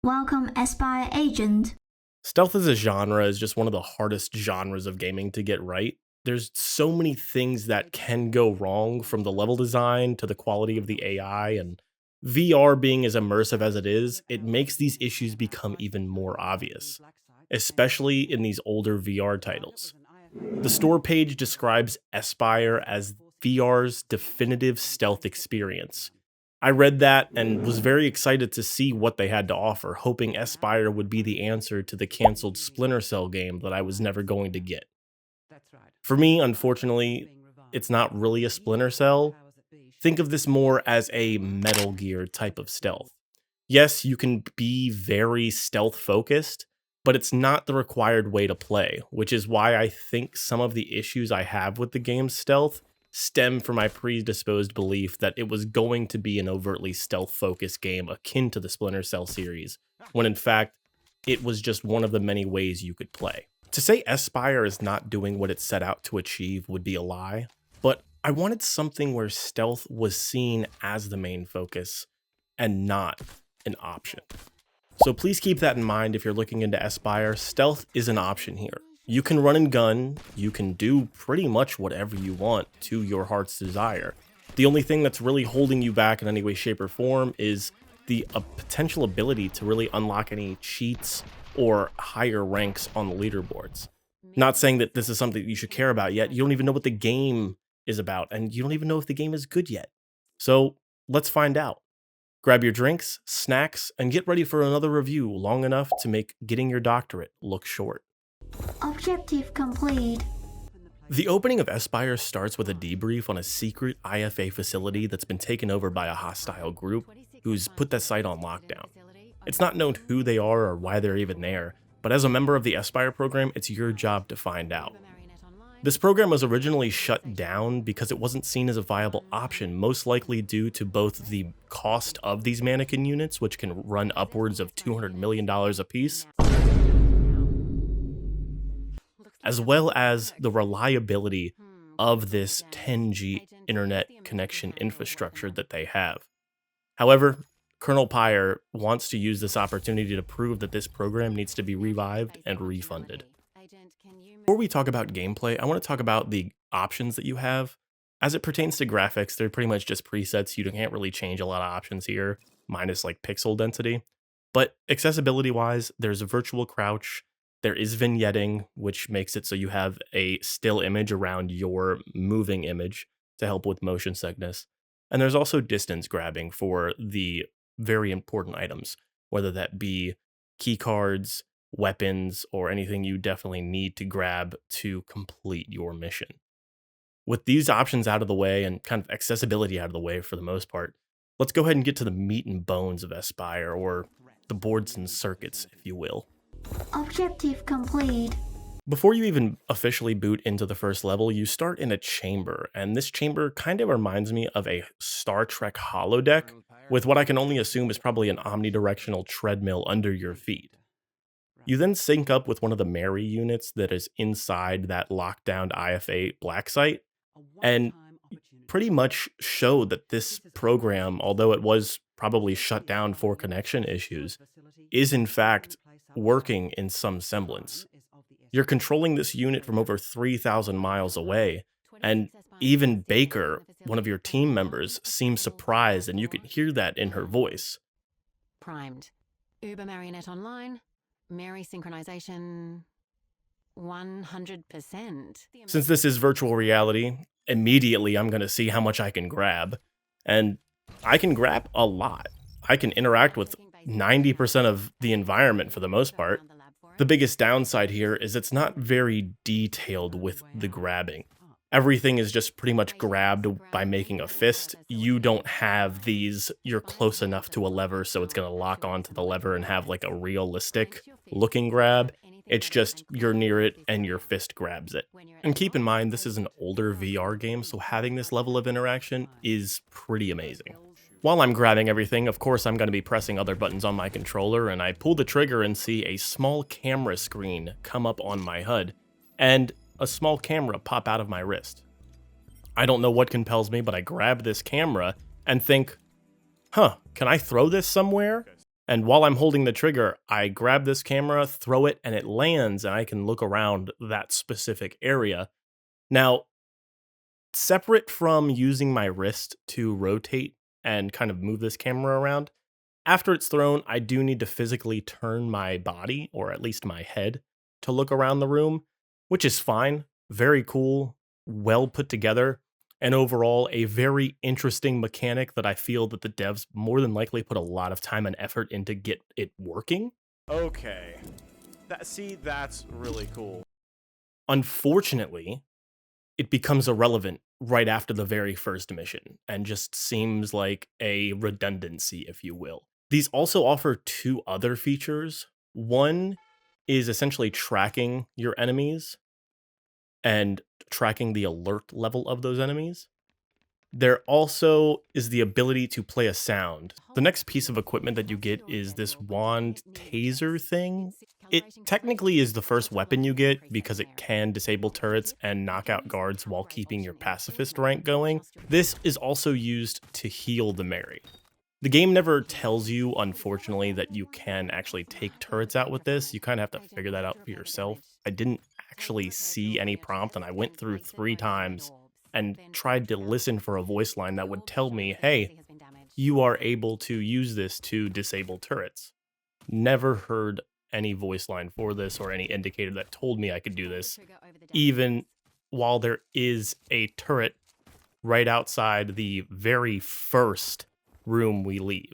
Welcome, Espire Agent. Stealth as a genre is just one of the hardest genres of gaming to get right. There's so many things that can go wrong, from the level design to the quality of the AI, and VR being as immersive as it is, it makes these issues become even more obvious, especially in these older VR titles. The store page describes Espire as VR's definitive stealth experience. I read that and was very excited to see what they had to offer, hoping Espire would be the answer to the canceled Splinter Cell game that I was never going to get. For me, unfortunately, it's not really a Splinter Cell. Think of this more as a Metal Gear type of stealth. Yes, you can be very stealth focused, but it's not the required way to play, which is why I think some of the issues I have with the game's stealth stem from my predisposed belief that it was going to be an overtly stealth-focused game akin to the Splinter Cell series, when in fact, it was just one of the many ways you could play. To say Espire is not doing what it set out to achieve would be a lie, but I wanted something where stealth was seen as the main focus and not an option. So please keep that in mind if you're looking into Espire. Stealth is an option here. You can run and gun, you can do pretty much whatever you want to your heart's desire. The only thing that's really holding you back in any way, shape, or form is the potential ability to really unlock any cheats or higher ranks on the leaderboards. Not saying that this is something that you should care about yet. You don't even know what the game is about, and you don't even know if the game is good yet. So let's find out. Grab your drinks, snacks, and get ready for another review long enough to make getting your doctorate look short. Objective complete. The opening of Espire starts with a debrief on a secret IFA facility that's been taken over by a hostile group who's put that site on lockdown. It's not known who they are or why they're even there, but as a member of the Espire program, it's your job to find out. This program was originally shut down because it wasn't seen as a viable option, most likely due to both the cost of these mannequin units, which can run upwards of $200 million a piece, as well as the reliability of this 10G internet connection infrastructure that they have. However, Colonel Pyre wants to use this opportunity to prove that this program needs to be revived and refunded. Before we talk about gameplay, I want to talk about the options that you have. As it pertains to graphics, they're pretty much just presets. You can't really change a lot of options here, minus like pixel density. But accessibility-wise, there's a virtual crouch. There is vignetting, which makes it so you have a still image around your moving image to help with motion sickness. And there's also distance grabbing for the very important items, whether that be key cards, weapons, or anything you definitely need to grab to complete your mission. With these options out of the way and kind of accessibility out of the way for the most part, let's go ahead and get to the meat and bones of Espire, or the boards and circuits, if you will. Objective complete. Before you even officially boot into the first level, you start in a chamber, and this chamber kind of reminds me of a Star Trek holodeck, with what I can only assume is probably an omnidirectional treadmill under your feet. You then sync up with one of the Mary units that is inside that lockdown IFA black site, and pretty much show that this program, although it was probably shut down for connection issues, is in fact working in some semblance. You're controlling this unit from over 3,000 miles away, and even Baker, one of your team members, seems surprised, and you can hear that in her voice. Primed. Uber Marionette Online. Mary synchronization 100%. Since this is virtual reality, immediately I'm going to see how much I can grab. And I can grab a lot. I can interact with 90% of the environment for the most part. The biggest downside here is it's not very detailed with the grabbing. Everything is just pretty much grabbed by making a fist. You don't have these, you're close enough to a lever so it's going to lock onto the lever and have like a realistic looking grab. It's just you're near it and your fist grabs it. And keep in mind, this is an older VR game, so having this level of interaction is pretty amazing. While I'm grabbing everything, of course I'm going to be pressing other buttons on my controller, and I pull the trigger and see a small camera screen come up on my HUD, and a small camera pop out of my wrist. I don't know what compels me, but I grab this camera and think, can I throw this somewhere? And while I'm holding the trigger, I grab this camera, throw it, and it lands, and I can look around that specific area. Now, separate from using my wrist to rotate and kind of move this camera around, after it's thrown, I do need to physically turn my body, or at least my head, to look around the room, which is fine. Very cool, well put together, and overall a very interesting mechanic that I feel that the devs more than likely put a lot of time and effort into get it working. Okay. That's really cool. Unfortunately, it becomes irrelevant right after the very first mission and just seems like a redundancy, if you will. These also offer two other features. One is essentially tracking your enemies and tracking the alert level of those enemies. There also is the ability to play a sound. The next piece of equipment that you get is this wand taser thing. It technically is the first weapon you get because it can disable turrets and knock out guards while keeping your pacifist rank going. This is also used to heal the Mary. The game never tells you, unfortunately, that you can actually take turrets out with this. You kind of have to figure that out for yourself. I didn't actually see any prompt, and I went through 3 times and tried to listen for a voice line that would tell me, hey, you are able to use this to disable turrets. Never heard any voice line for this or any indicator that told me I could do this, even while there is a turret right outside the very first room we leave.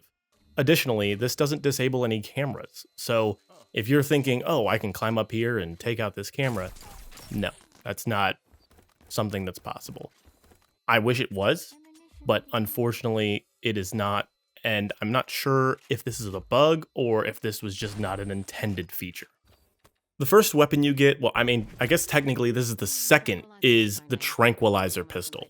Additionally, this doesn't disable any cameras. So if you're thinking, oh, I can climb up here and take out this camera, no, that's not something that's possible. I wish it was, but unfortunately it is not, and I'm not sure if this is a bug or if this was just not an intended feature. The first weapon you get, well, I mean, I guess technically this is the second, is the tranquilizer pistol.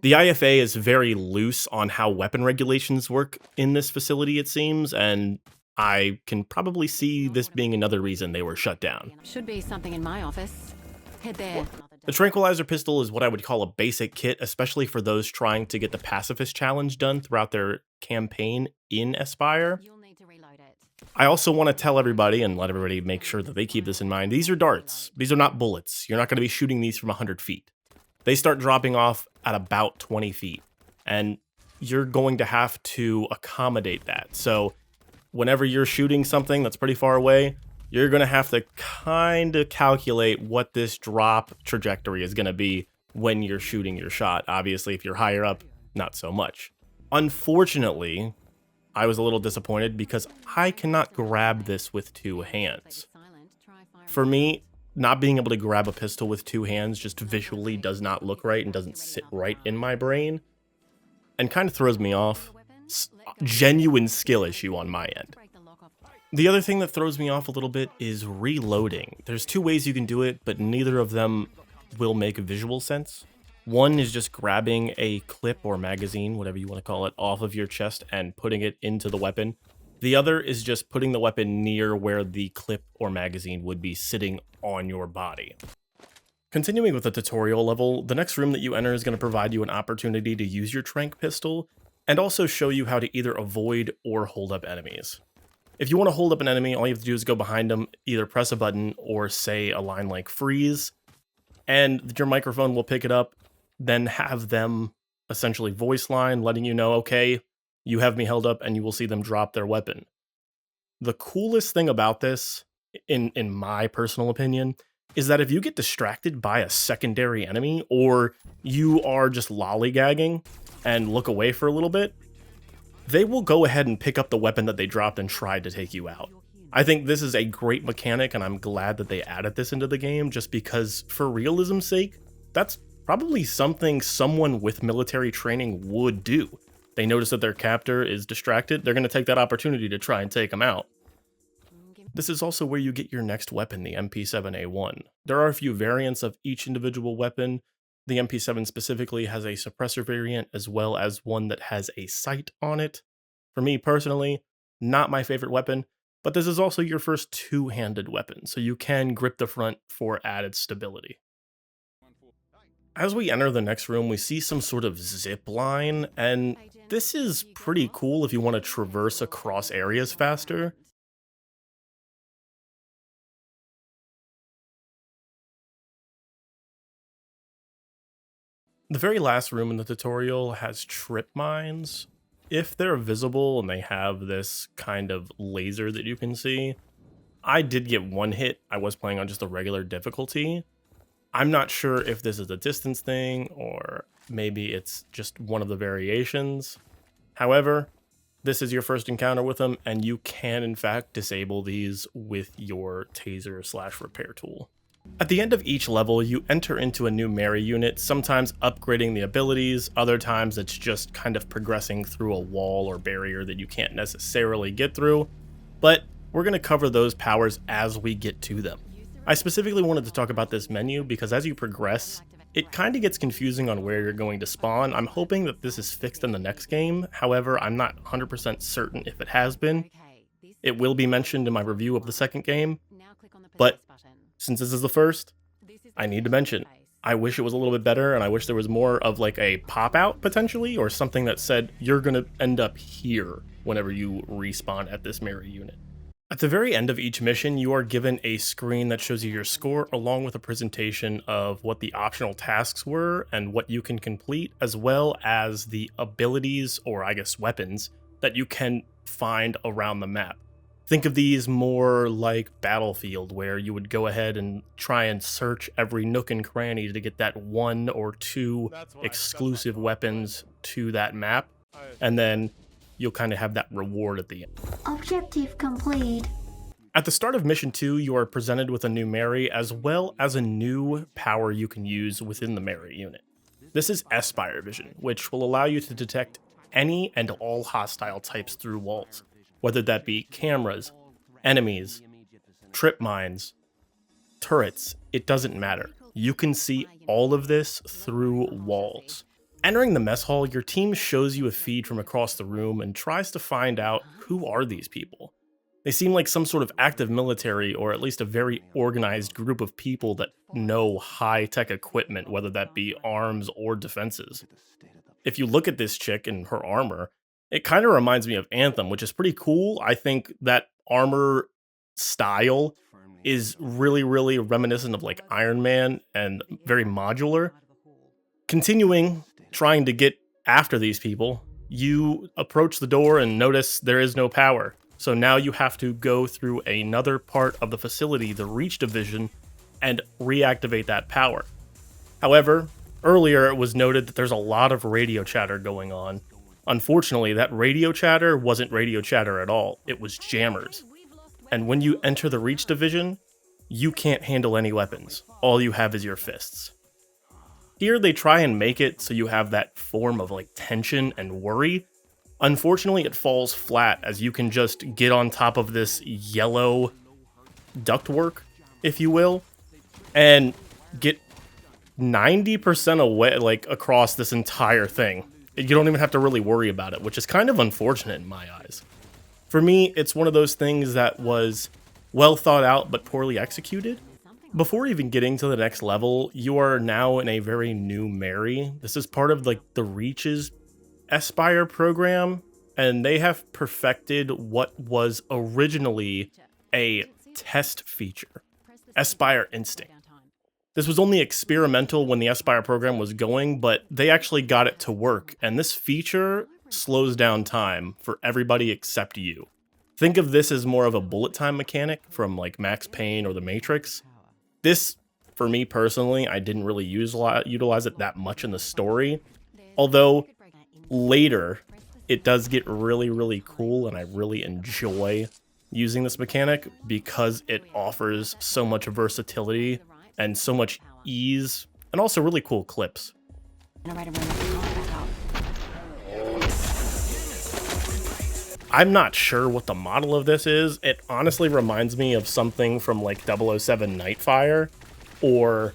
The IFA is very loose on how weapon regulations work in this facility, it seems, and I can probably see this being another reason they were shut down. Should be something in my office. Head there. The tranquilizer pistol is what I would call a basic kit, especially for those trying to get the pacifist challenge done throughout their campaign in Espire. You'll need to reload it. I also want to tell everybody and let everybody make sure that they keep this in mind. These are darts. These are not bullets. You're not going to be shooting these from 100 feet. They start dropping off at about 20 feet, and you're going to have to accommodate that. So whenever you're shooting something that's pretty far away, you're going to have to kind of calculate what this drop trajectory is going to be when you're shooting your shot. Obviously, if you're higher up, not so much. Unfortunately, I was a little disappointed because I cannot grab this with 2 hands. For me, not being able to grab a pistol with 2 hands just visually does not look right and doesn't sit right in my brain, and kind of throws me off. Genuine skill issue on my end. The other thing that throws me off a little bit is reloading. There's 2 ways you can do it, but neither of them will make visual sense. One is just grabbing a clip or magazine, whatever you want to call it, off of your chest and putting it into the weapon. The other is just putting the weapon near where the clip or magazine would be sitting on your body. Continuing with the tutorial level, the next room that you enter is going to provide you an opportunity to use your tranq pistol and also show you how to either avoid or hold up enemies. If you want to hold up an enemy, all you have to do is go behind them, either press a button or say a line like freeze, and your microphone will pick it up, then have them essentially voice line letting you know, okay, you have me held up, and you will see them drop their weapon. The coolest thing about this, in my personal opinion, is that if you get distracted by a secondary enemy, or you are just lollygagging and look away for a little bit, they will go ahead and pick up the weapon that they dropped and tried to take you out. I think this is a great mechanic, and I'm glad that they added this into the game, just because, for realism's sake, that's probably something someone with military training would do. They notice that their captor is distracted, they're going to take that opportunity to try and take them out. This is also where you get your next weapon, the MP7A1. There are a few variants of each individual weapon. The MP7 specifically has a suppressor variant, as well as one that has a sight on it. For me personally, not my favorite weapon, but this is also your first 2-handed weapon, so you can grip the front for added stability. As we enter the next room, we see some sort of zip line, and this is pretty cool if you want to traverse across areas faster. The very last room in the tutorial has trip mines. If they're visible and they have this kind of laser that you can see, I did get one hit. I was playing on just a regular difficulty. I'm not sure if this is a distance thing or maybe it's just one of the variations. However, this is your first encounter with them, and you can in fact disable these with your taser/repair tool. At the end of each level, you enter into a new Mary unit, sometimes upgrading the abilities, other times it's just kind of progressing through a wall or barrier that you can't necessarily get through, but we're going to cover those powers as we get to them. I specifically wanted to talk about this menu because as you progress, it kind of gets confusing on where you're going to spawn. I'm hoping that this is fixed in the next game, however, I'm not 100% certain if it has been. It will be mentioned in my review of the second game, but since this is the first, I need to mention, I wish it was a little bit better, and I wish there was more of like a pop-out potentially, or something that said you're going to end up here whenever you respawn at this Mary unit. At the very end of each mission, you are given a screen that shows you your score along with a presentation of what the optional tasks were and what you can complete, as well as the abilities, or I guess weapons, that you can find around the map. Think of these more like Battlefield, where you would go ahead and try and search every nook and cranny to get that 1 or 2 exclusive weapons to that map, and then you'll kind of have that reward at the end. Objective complete. At the start of Mission 2, you are presented with a new Mary, as well as a new power you can use within the Mary unit. This is Espire Vision, which will allow you to detect any and all hostile types through walls, whether that be cameras, enemies, trip mines, turrets, it doesn't matter. You can see all of this through walls. Entering the mess hall, your team shows you a feed from across the room and tries to find out who are these people. They seem like some sort of active military, or at least a very organized group of people that know high-tech equipment, whether that be arms or defenses. If you look at this chick and her armor, it kind of reminds me of Anthem, which is pretty cool. I think that armor style is really, really reminiscent of like Iron Man and very modular. Continuing, trying to get after these people, you approach the door and notice there is no power. So now you have to go through another part of the facility, the Reach Division, and reactivate that power. However, earlier it was noted that there's a lot of radio chatter going on. Unfortunately, that radio chatter wasn't radio chatter at all, it was jammers. And when you enter the Reach Division, you can't handle any weapons. All you have is your fists. Here they try and make it so you have that form of like tension and worry. Unfortunately, it falls flat as you can just get on top of this yellow ductwork, if you will, and get 90% away, like across this entire thing. You don't even have to really worry about it, which is kind of unfortunate in my eyes. For me, it's one of those things that was well thought out but poorly executed. Before even getting to the next level, you are now in a very new Mary. This is part of like the Reach's Espire program, and they have perfected what was originally a test feature, Espire Instinct. This was only experimental when the Espire program was going, but they actually got it to work, and this feature slows down time for everybody except you. Think of this as more of a bullet time mechanic from like Max Payne or The Matrix. This, for me personally, I didn't really utilize it that much in the story, although later it does get really, really cool, and I really enjoy using this mechanic because it offers so much versatility and so much ease, and also really cool clips. I'm not sure what the model of this is. It honestly reminds me of something from like 007 Nightfire or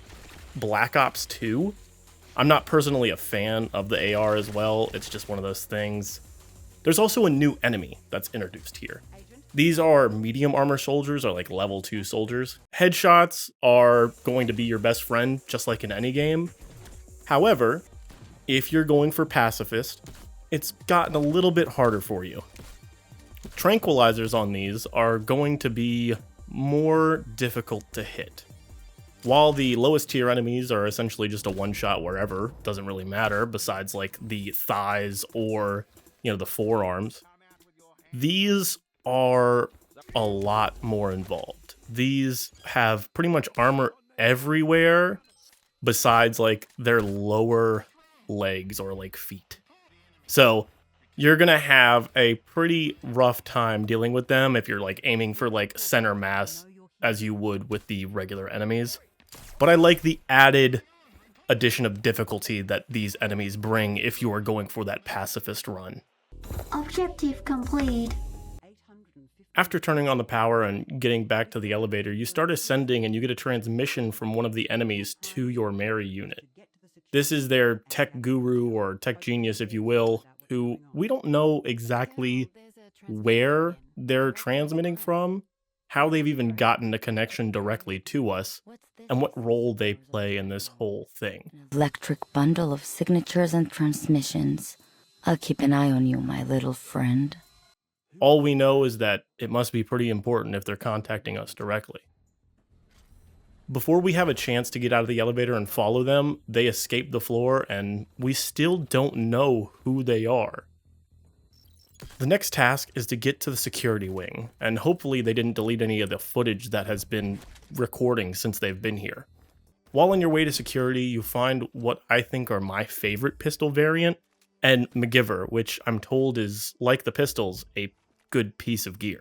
Black Ops 2. I'm not personally a fan of the AR as well. It's just one of those things. There's also a new enemy that's introduced here. These are medium armor soldiers, or like level 2 soldiers. Headshots are going to be your best friend, just like in any game. However, if you're going for pacifist, it's gotten a little bit harder for you. Tranquilizers on these are going to be more difficult to hit. While the lowest tier enemies are essentially just a one-shot wherever, doesn't really matter besides like the thighs or, the forearms, these are a lot more involved. These have pretty much armor everywhere besides like their lower legs or like feet. So you're gonna have a pretty rough time dealing with them if you're like aiming for like center mass as you would with the regular enemies. But I like the added addition of difficulty that these enemies bring if you are going for that pacifist run. Objective complete. After turning on the power and getting back to the elevator, you start ascending and you get a transmission from one of the enemies to your Mary unit. This is their tech guru or tech genius, if you will, who we don't know exactly where they're transmitting from, how they've even gotten a connection directly to us, and what role they play in this whole thing. Electric bundle of signatures and transmissions. I'll keep an eye on you, my little friend. All we know is that it must be pretty important if they're contacting us directly. Before we have a chance to get out of the elevator and follow them, they escape the floor and we still don't know who they are. The next task is to get to the security wing, and hopefully they didn't delete any of the footage that has been recording since they've been here. While on your way to security, you find what I think are my favorite pistol variant, and MacGyver, which I'm told is, like the pistols, a good piece of gear.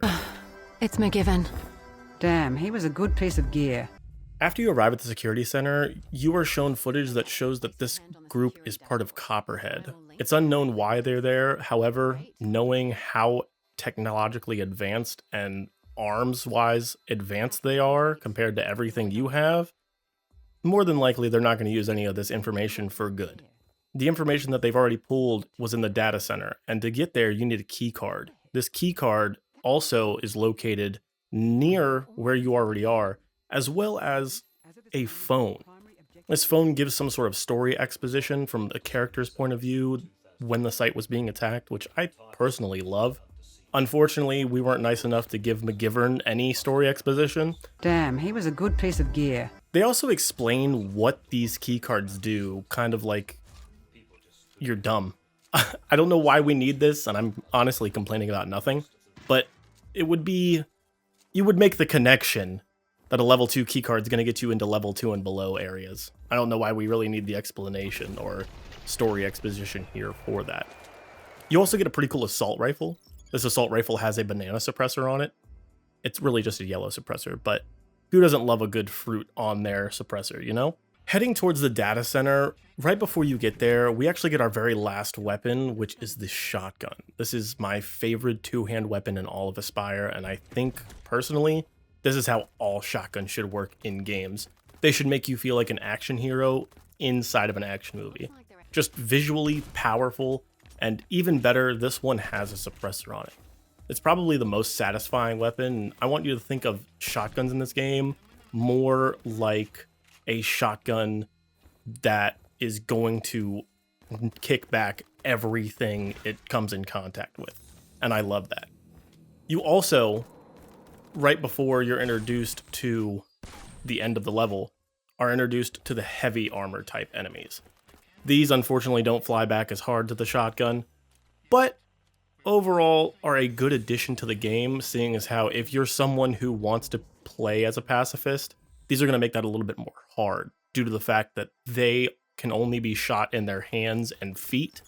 It's McGiven. Damn, he was a good piece of gear. After you arrive at the security center, you are shown footage that shows that this group is part of Copperhead. It's unknown why they're there, however, knowing how technologically advanced and arms-wise advanced they are compared to everything you have, more than likely they're not going to use any of this information for good. The information that they've already pulled was in the data center, and to get there you need a key card. This key card also is located near where you already are, as well as a phone. This phone gives some sort of story exposition from the character's point of view when the site was being attacked, which I personally love. Unfortunately, we weren't nice enough to give MacGyvern any story exposition. Damn, he was a good piece of gear. They also explain what these keycards do, kind of like, you're dumb. I don't know why we need this, and I'm honestly complaining about nothing, but it would be, you would make the connection that a level 2 keycard is going to get you into level 2 and below areas. I don't know why we really need the explanation or story exposition here for that. You also get a pretty cool assault rifle. This assault rifle has a banana suppressor on it. It's really just a yellow suppressor, but who doesn't love a good fruit on their suppressor, you know? Heading towards the data center, right before you get there, we actually get our very last weapon, which is the shotgun. This is my favorite two-hand weapon in all of Espire, and I think, personally, this is how all shotguns should work in games. They should make you feel like an action hero inside of an action movie. Just visually powerful, and even better, this one has a suppressor on it. It's probably the most satisfying weapon, and I want you to think of shotguns in this game more like a shotgun that is going to kick back everything it comes in contact with. And I love that. You also, right before you're introduced to the end of the level, are introduced to the heavy armor type enemies. These unfortunately don't fly back as hard to the shotgun, but overall are a good addition to the game, seeing as how if you're someone who wants to play as a pacifist, these are going to make that a little bit more hard due to the fact that they can only be shot in their hands and feet.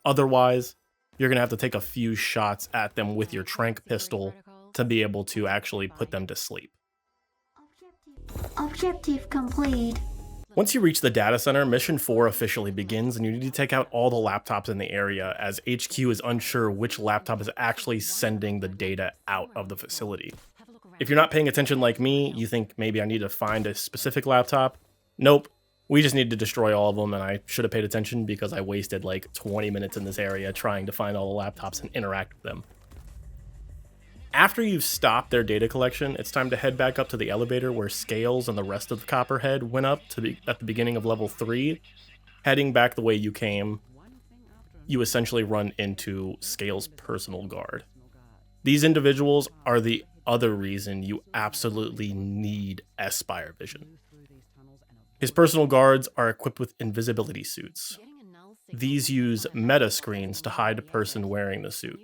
Otherwise, you're going to have to take a few shots at them with your tranq pistol to be able to actually put them to sleep. Objective complete. Once you reach the data center, Mission 4 officially begins, and you need to take out all the laptops in the area, as HQ is unsure which laptop is actually sending the data out of the facility. If you're not paying attention like me, you think maybe I need to find a specific laptop. Nope. We just need to destroy all of them, and I should have paid attention because I wasted like 20 minutes in this area trying to find all the laptops and interact with them. After you've stopped their data collection, it's time to head back up to the elevator where Scales and the rest of the Copperhead went up to at the beginning of level 3. Heading back the way you came, you essentially run into Scale's personal guard. These individuals are the other reason you absolutely need Espire vision. His personal guards are equipped with invisibility suits. These use meta screens to hide a person wearing the suit.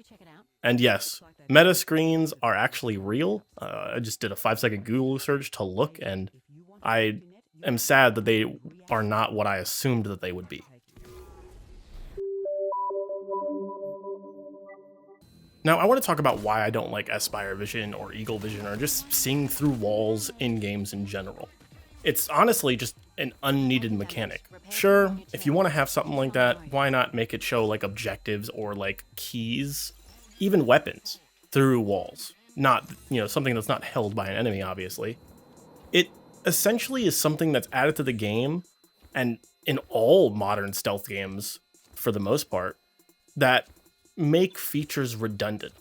And yes, meta screens are actually real. I just did a 5-second Google search to look, and I am sad that they are not what I assumed that they would be. Now, I want to talk about why I don't like Espire vision or Eagle vision or just seeing through walls in games in general. It's honestly just an unneeded mechanic. Sure, if you want to have something like that, why not make it show like objectives or like keys, even weapons, through walls? Not, something that's not held by an enemy, obviously. It essentially is something that's added to the game, and in all modern stealth games, for the most part, that make features redundant.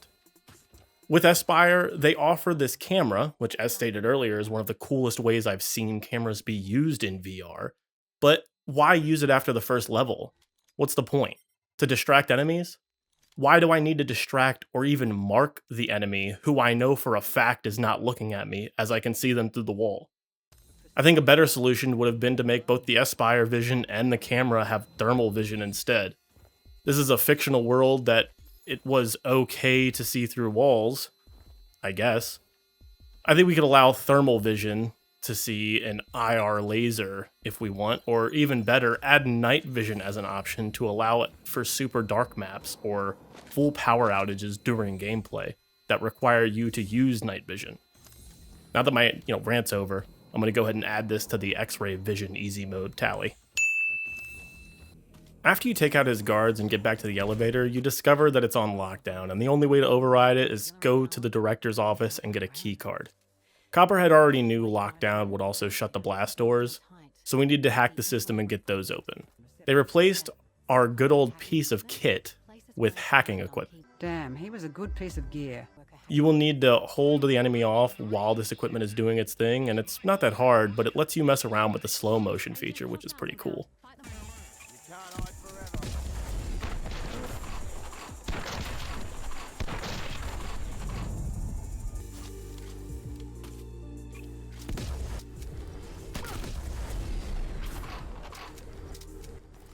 With Espire, they offer this camera, which as stated earlier is one of the coolest ways I've seen cameras be used in VR, but why use it after the first level? What's the point? To distract enemies? Why do I need to distract or even mark the enemy who I know for a fact is not looking at me as I can see them through the wall? I think a better solution would have been to make both the Espire vision and the camera have thermal vision instead. This is a fictional world that it was okay to see through walls, I guess. I think we could allow thermal vision to see an IR laser if we want, or even better, add night vision as an option to allow it for super dark maps or full power outages during gameplay that require you to use night vision. Now that my rant's over, I'm going to go ahead and add this to the X-ray vision easy mode tally. After you take out his guards and get back to the elevator, you discover that it's on lockdown, and the only way to override it is go to the director's office and get a key card. Copperhead already knew lockdown would also shut the blast doors, so we need to hack the system and get those open. They replaced our good old piece of kit with hacking equipment. Damn, he was a good piece of gear. You will need to hold the enemy off while this equipment is doing its thing, and it's not that hard, but it lets you mess around with the slow motion feature, which is pretty cool.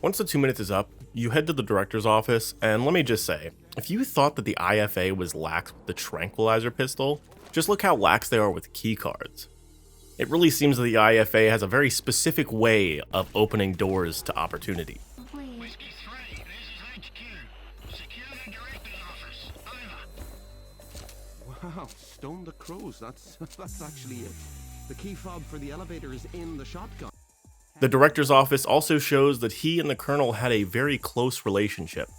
Once the 2 minutes is up, you head to the director's office, and let me just say, if you thought that the IFA was lax with the tranquilizer pistol, just look how lax they are with keycards. It really seems that the IFA has a very specific way of opening doors to opportunity. Complete. Wow, stone the crows, that's actually it. The key fob for the elevator is in the shotgun. The director's office also shows that he and the colonel had a very close relationship.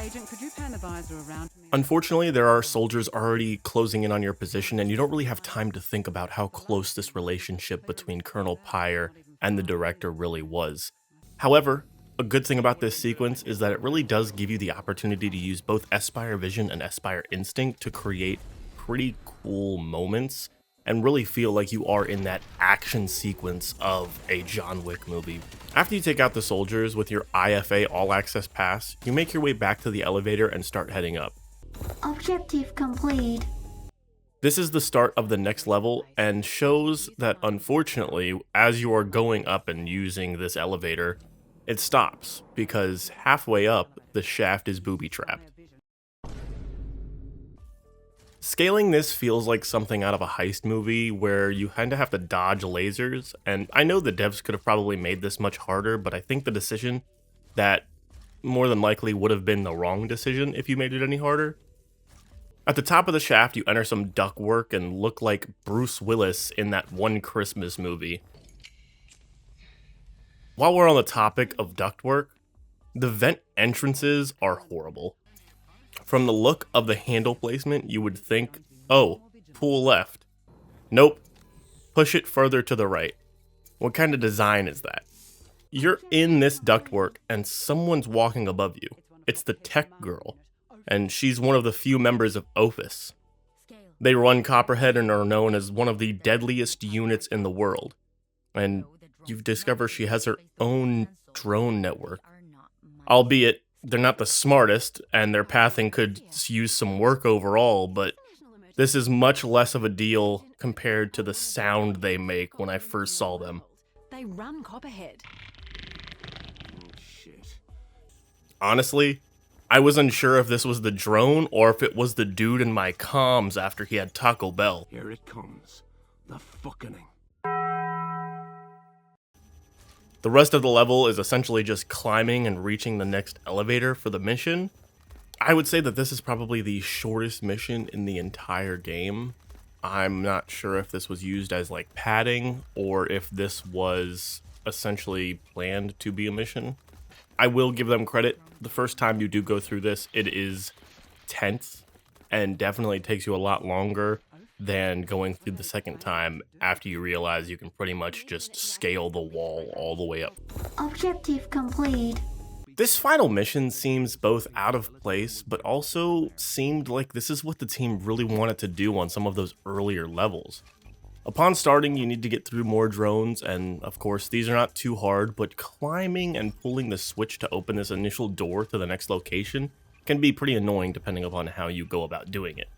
Agent, could you pan the visor around for me? Unfortunately, there are soldiers already closing in on your position, and you don't really have time to think about how close this relationship between Colonel Pyre and the director really was. However, a good thing about this sequence is that it really does give you the opportunity to use both Espire Vision and Espire Instinct to create pretty cool moments and really feel like you are in that action sequence of a John Wick movie. After you take out the soldiers with your IFA all-access pass, you make your way back to the elevator and start heading up. Objective complete. This is the start of the next level and shows that unfortunately, as you are going up and using this elevator, it stops because halfway up, the shaft is booby-trapped. Scaling this feels like something out of a heist movie where you kind of have to dodge lasers, and I know the devs could have probably made this much harder, but I think the decision that more than likely would have been the wrong decision if you made it any harder. At the top of the shaft, you enter some ductwork and look like Bruce Willis in that one Christmas movie. While we're on the topic of ductwork, the vent entrances are horrible. From the look of the handle placement, you would think, oh, pull left. Nope, push it further to the right. What kind of design is that? You're in this ductwork and someone's walking above you. It's the tech girl, and she's one of the few members of Opus. They run Copperhead and are known as one of the deadliest units in the world. And you discover she has her own drone network. Albeit, they're not the smartest, and their pathing could use some work overall, but this is much less of a deal compared to the sound they make when I first saw them. They run Copperhead. Oh, shit. Honestly, I was unsure if this was the drone or if it was the dude in my comms after he had Taco Bell. Here it comes. The fucking. The rest of the level is essentially just climbing and reaching the next elevator for the mission. I would say that this is probably the shortest mission in the entire game. I'm not sure if this was used as like padding or if this was essentially planned to be a mission. I will give them credit. The first time you do go through this, it is tense and definitely takes you a lot longer than going through the second time after you realize you can pretty much just scale the wall all the way up. Objective complete. This final mission seems both out of place, but also seemed like this is what the team really wanted to do on some of those earlier levels. Upon starting, you need to get through more drones, and of course these are not too hard, but climbing and pulling the switch to open this initial door to the next location can be pretty annoying depending upon how you go about doing it.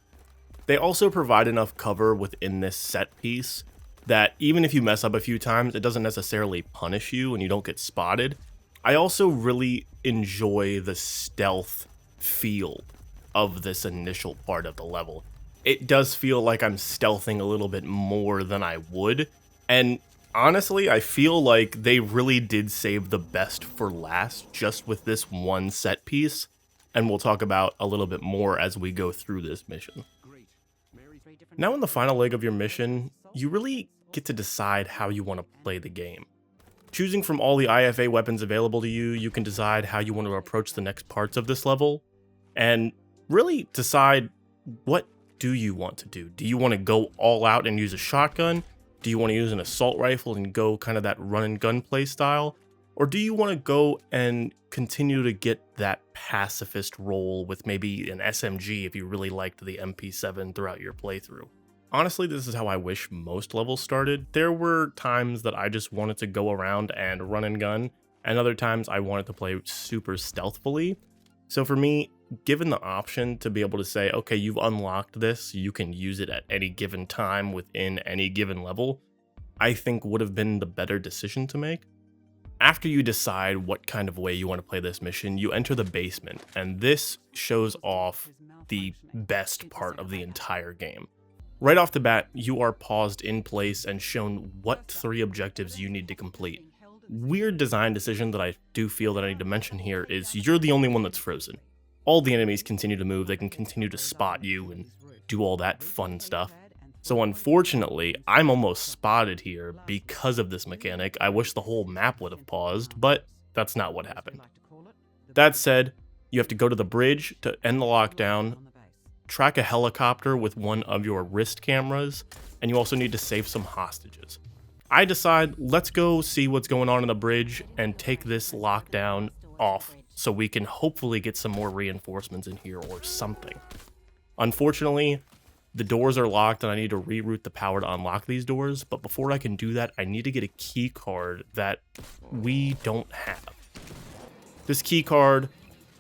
They also provide enough cover within this set piece that even if you mess up a few times, it doesn't necessarily punish you and you don't get spotted. I also really enjoy the stealth feel of this initial part of the level. It does feel like I'm stealthing a little bit more than I would, and honestly, I feel like they really did save the best for last just with this one set piece, and we'll talk about a little bit more as we go through this mission. Now in the final leg of your mission, you really get to decide how you want to play the game. Choosing from all the IFA weapons available to you, you can decide how you want to approach the next parts of this level, and really decide what do you want to do. Do you want to go all out and use a shotgun? Do you want to use an assault rifle and go kind of that run and gun play style? Or do you want to go and continue to get that pacifist role with maybe an SMG if you really liked the MP7 throughout your playthrough? Honestly, this is how I wish most levels started. There were times that I just wanted to go around and run and gun, and other times I wanted to play super stealthfully. So for me, given the option to be able to say, okay, you've unlocked this, you can use it at any given time within any given level, I think would have been the better decision to make. After you decide what kind of way you want to play this mission, you enter the basement, and this shows off the best part of the entire game. Right off the bat, you are paused in place and shown what 3 objectives you need to complete. Weird design decision that I do feel that I need to mention here is you're the only one that's frozen. All the enemies continue to move, they can continue to spot you and do all that fun stuff. So unfortunately, I'm almost spotted here because of this mechanic. I wish the whole map would have paused, but that's not what happened. That said, you have to go to the bridge to end the lockdown, track a helicopter with one of your wrist cameras, and you also need to save some hostages. I decide, let's go see what's going on in the bridge and take this lockdown off so we can hopefully get some more reinforcements in here or something. Unfortunately, the doors are locked and I need to reroute the power to unlock these doors, but before I can do that, I need to get a key card that we don't have. This key card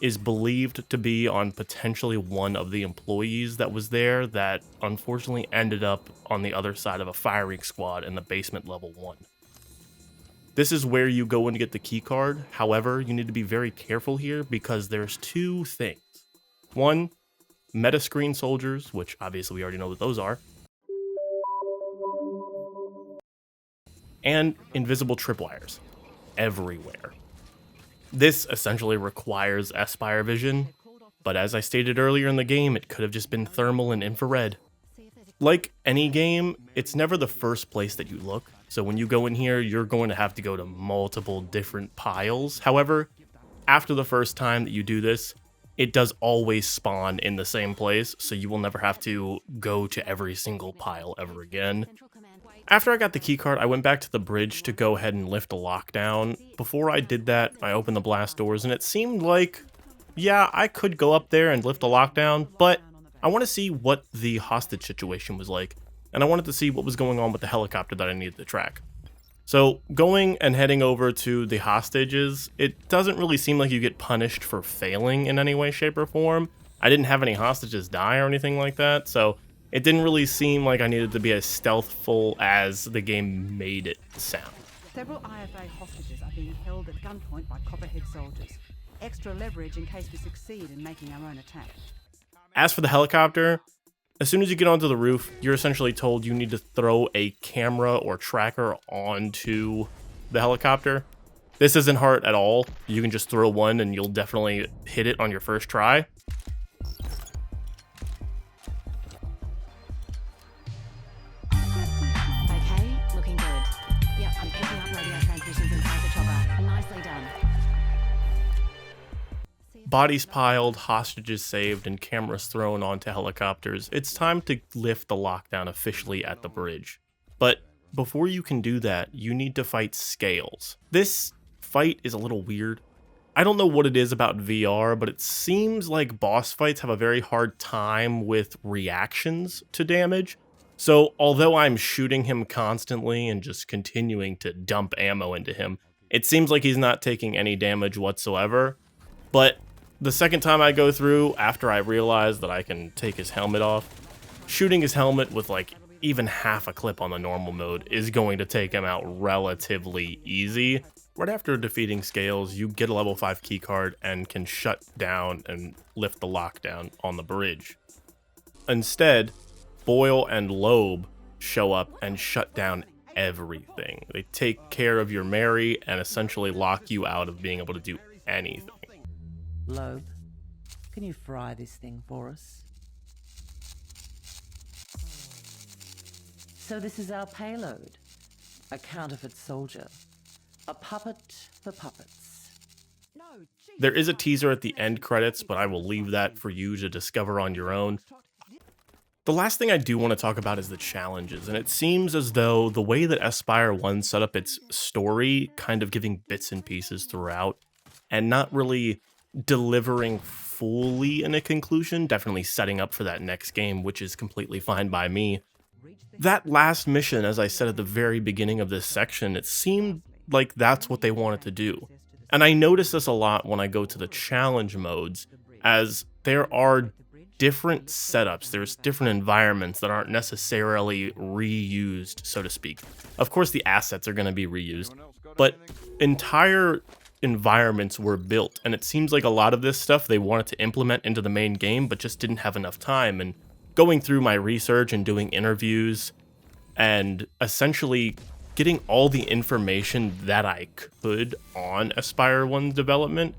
is believed to be on potentially one of the employees that was there that unfortunately ended up on the other side of a firing squad in the basement level 1. This is where you go in to get the key card. However, you need to be very careful here because there's 2 things. 1, meta screen soldiers, which obviously we already know what those are, and invisible tripwires everywhere. This essentially requires Espire vision, but as I stated earlier in the game, it could have just been thermal and infrared. Like any game, it's never the first place that you look, so when you go in here, you're going to have to go to multiple different piles. However, after the first time that you do this, it does always spawn in the same place, so you will never have to go to every single pile ever again. After I got the keycard, I went back to the bridge to go ahead and lift a lockdown. Before I did that, I opened the blast doors, and it seemed like, yeah, I could go up there and lift a lockdown, but I want to see what the hostage situation was like, and I wanted to see what was going on with the helicopter that I needed to track. So going and heading over to the hostages, it doesn't really seem like you get punished for failing in any way, shape, or form. I didn't have any hostages die or anything like that, so it didn't really seem like I needed to be as stealthful as the game made it sound. Several IFA hostages are being held at gunpoint by Copperhead soldiers. Extra leverage in case we succeed in making our own attack. As for the helicopter, as soon as you get onto the roof, you're essentially told you need to throw a camera or tracker onto the helicopter. This isn't hard at all. You can just throw one and you'll definitely hit it on your first try. Okay, looking good. Yep, I'm picking up radio transmissions inside the chopper. Nicely done. Bodies piled, hostages saved, and cameras thrown onto helicopters. It's time to lift the lockdown officially at the bridge. But before you can do that, you need to fight Scales. This fight is a little weird. I don't know what it is about VR, but it seems like boss fights have a very hard time with reactions to damage. So although I'm shooting him constantly and just continuing to dump ammo into him, it seems like he's not taking any damage whatsoever. But the second time I go through, after I realize that I can take his helmet off, shooting his helmet with like even half a clip on the normal mode is going to take him out relatively easy. Right after defeating Scales, you get a level 5 keycard and can shut down and lift the lockdown on the bridge. Instead, Boyle and Loeb show up and shut down everything. They take care of your Mary and essentially lock you out of being able to do anything. Loeb, can you fry this thing for us? So this is our payload. A counterfeit soldier. A puppet for puppets. There is a teaser at the end credits, but I will leave that for you to discover on your own. The last thing I do want to talk about is the challenges, and it seems as though the way that Espire 1 set up its story, kind of giving bits and pieces throughout, and not really delivering fully in a conclusion, definitely setting up for that next game, which is completely fine by me. That last mission, as I said at the very beginning of this section, it seemed like that's what they wanted to do. And I notice this a lot when I go to the challenge modes, as there are different setups, there's different environments that aren't necessarily reused, so to speak. Of course, the assets are going to be reused, but entire environments were built, and it seems like a lot of this stuff they wanted to implement into the main game, but just didn't have enough time. And going through my research and doing interviews, and essentially getting all the information that I could on Espire 1's development,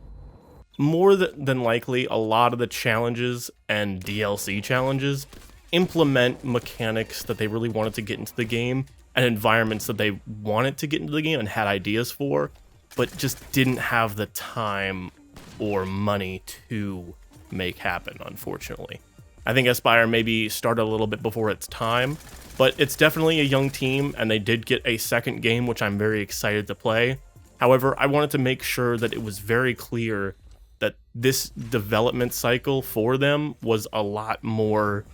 more than likely, a lot of the challenges and DLC challenges implement mechanics that they really wanted to get into the game, and environments that they wanted to get into the game and had ideas for, but just didn't have the time or money to make happen, unfortunately. I think Espire maybe started a little bit before its time, but it's definitely a young team, and they did get a second game, which I'm very excited to play. However, I wanted to make sure that it was very clear that this development cycle for them was a lot more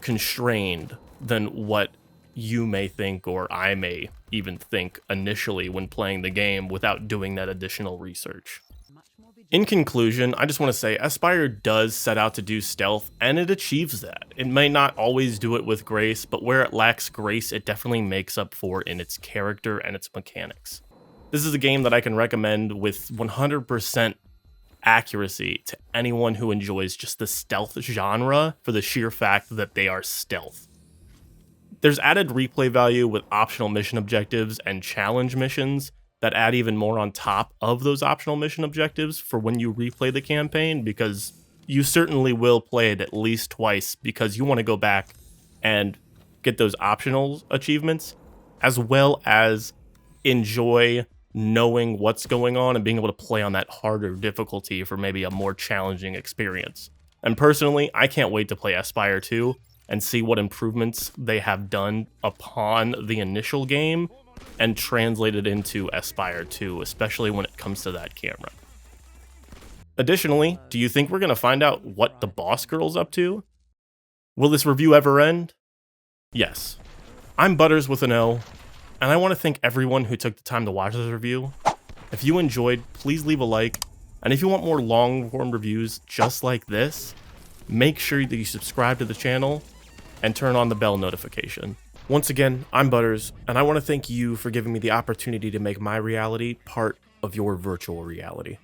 constrained than what you may think, or I may even think initially when playing the game without doing that additional research. In conclusion, I just want to say Espire does set out to do stealth, and it achieves that. It may not always do it with grace, but where it lacks grace, it definitely makes up for in its character and its mechanics. This is a game that I can recommend with 100% accuracy to anyone who enjoys just the stealth genre for the sheer fact that they are stealth. There's added replay value with optional mission objectives and challenge missions that add even more on top of those optional mission objectives for when you replay the campaign, because you certainly will play it at least twice because you want to go back and get those optional achievements, as well as enjoy knowing what's going on and being able to play on that harder difficulty for maybe a more challenging experience. And personally, I can't wait to play Espire 2 and see what improvements they have done upon the initial game and translate it into Espire 2, especially when it comes to that camera. Additionally, do you think we're going to find out what the boss girl's up to? Will this review ever end? Yes. I'm Butters with an O, and I want to thank everyone who took the time to watch this review. If you enjoyed, please leave a like, and if you want more long-form reviews just like this, make sure that you subscribe to the channel and turn on the bell notification. Once again, I'm Butters, and I want to thank you for giving me the opportunity to make my reality part of your virtual reality.